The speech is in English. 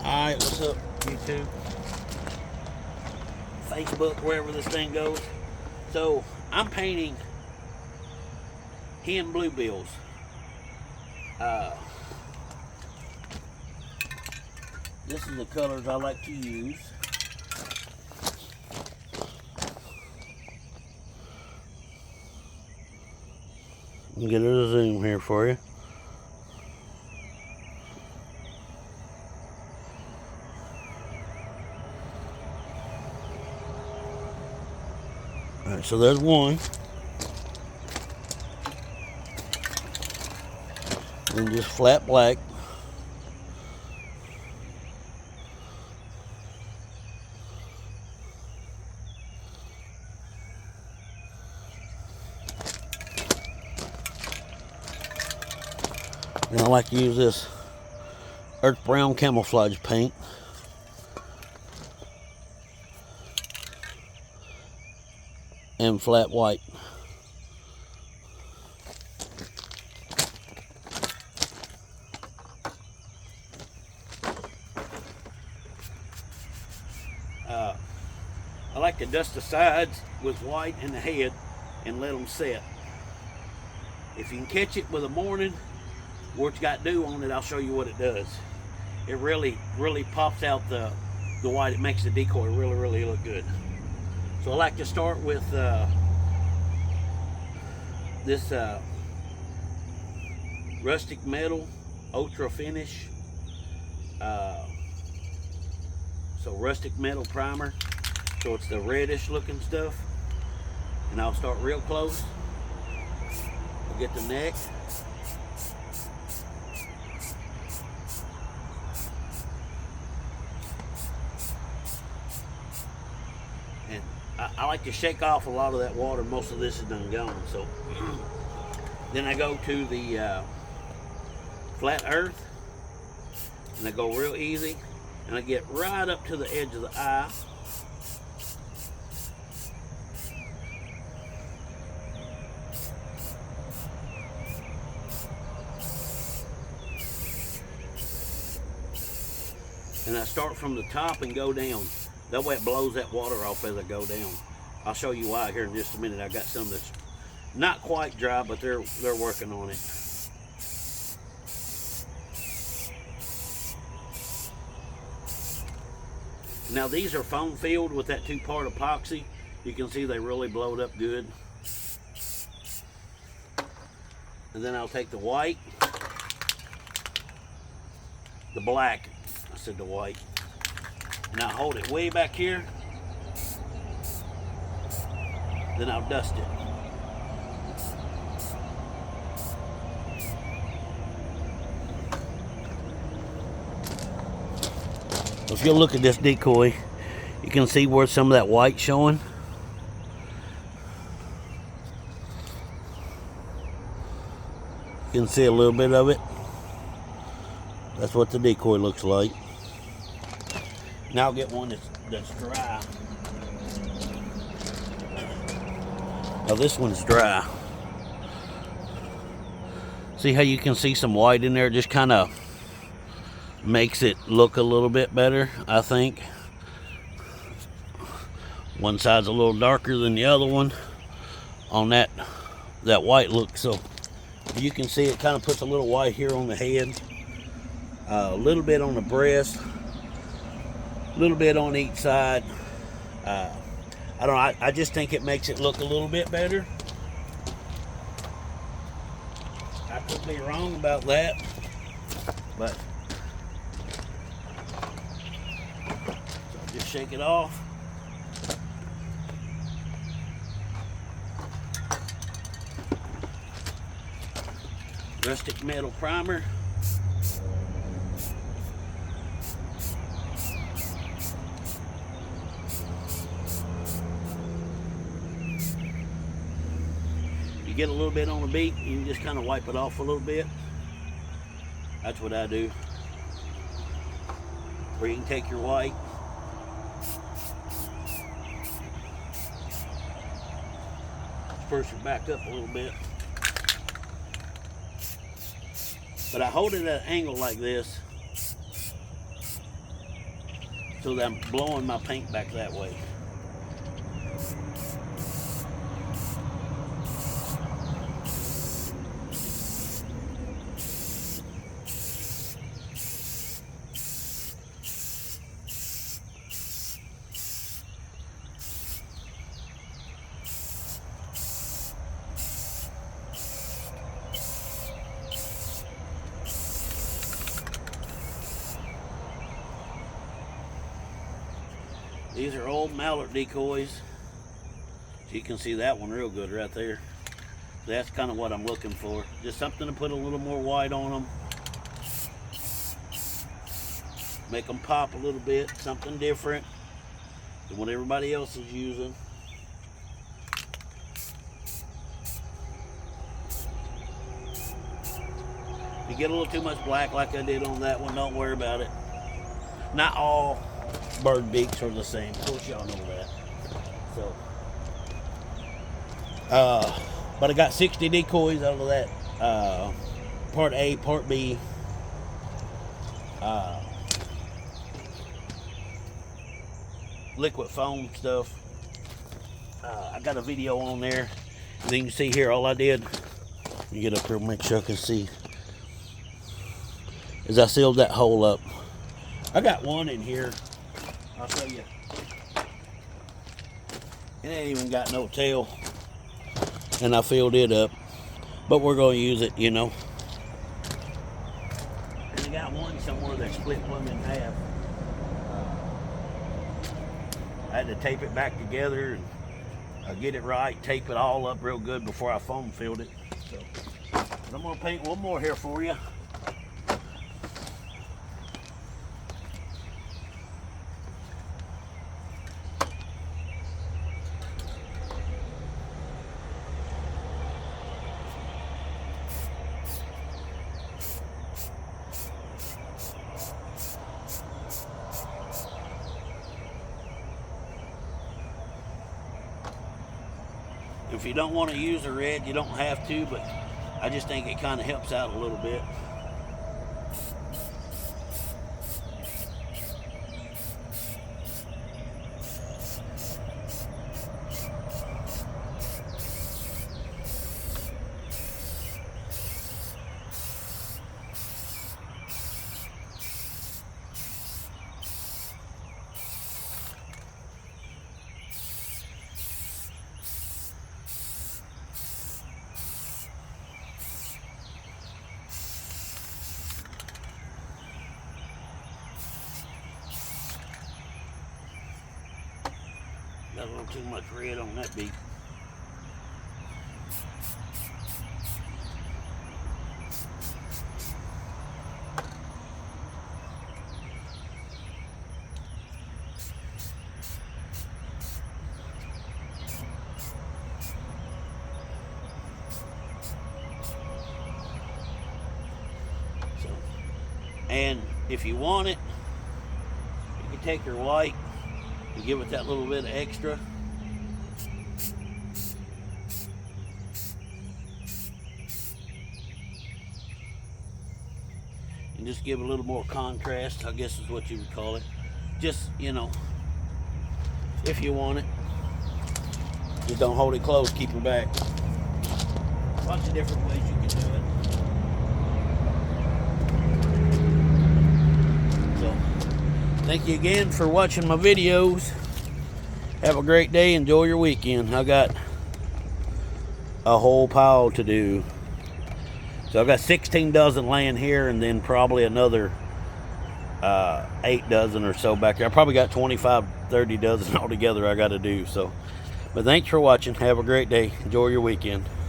Alright, what's up, YouTube? Facebook, wherever this thing goes. So, I'm painting hen bluebills. This is the colors I like to use. Let me get a zoom here for you. Alright, so there's one. And just flat black. And I like to use this earth brown camouflage paint. And flat white. I like to dust the sides with white and the head and let them set. If you can catch it with a morning where it's got dew on it, I'll show you what it does. It really pops out the white. It makes the decoy really look good. So I like to start with this rustic metal ultra finish. So rustic metal primer. So it's the reddish looking stuff. And I'll start real close. I'll get the neck. And I like to shake off a lot of that water. Most of this is done gone. So then I go to the flat earth, and I go real easy, and I get right up to the edge of the eye. And I start from the top and go down. That way it blows that water off as I go down. I'll show you why here in just a minute. I got some that's not quite dry, but they're working on it. Now these are foam filled with that 2-part epoxy. You can see they really blowed up good. And then I'll take the white, the black, I said the white. And I'll hold it way back here. Then I'll dust it. If you look at this decoy, you can see where some of that white's showing. You can see a little bit of it. That's what the decoy looks like. Now I'll get one that's dry. Now this one's dry. See how you can see some white in there? It just kind of makes it look a little bit better, I think. One side's a little darker than the other one on that white look. So you can see it kind of puts a little white here on the head, a little bit on the breast, a little bit on each side. I don't know, I just think it makes it look a little bit better. I could be wrong about that, but so just shake it off. Rustic metal primer. You get a little bit on the beak, you can just kind of wipe it off a little bit. That's what I do. Or you can take your white, spruce it back up a little bit. But I hold it at an angle like this so that I'm blowing my paint back that way. These are old mallard decoys. So you can see that one real good right there. That's kind of what I'm looking for. Just something to put a little more white on them. Make them pop a little bit. Something different than what everybody else is using. If you get a little too much black like I did on that one, don't worry about it. Not all bird beaks are the same. Of course y'all know that. So, but I got 60 decoys out of that. Part A, part B. Liquid foam stuff. I got a video on there. And you can see here, all I did, you get up here, make sure I can see, is I sealed that hole up. I got one in here. I'll show you. It ain't even got no tail. And I filled it up. But we're going to use it, you know. And I got one somewhere that split plumb in half. I had to tape it back together and get it right, tape it all up real good before I foam filled it. So, but I'm going to paint one more here for you. If you don't want to use a red, you don't have to, but I just think it kind of helps out a little bit. Got a little too much red on that beak. So, and if you want it, you can take your white, you give it that little bit of extra. And just give it a little more contrast, I guess is what you would call it. Just, you know, if you want it. Just don't hold it close, keep it back. Lots of different ways you can do it. Thank you again for watching my videos. Have a great day. Enjoy your weekend. I got a whole pile to do. So I've got 16 dozen laying here and then probably another 8 dozen or so back there. I probably got 25, 30 dozen altogether I got to do. So, but thanks for watching. Have a great day. Enjoy your weekend.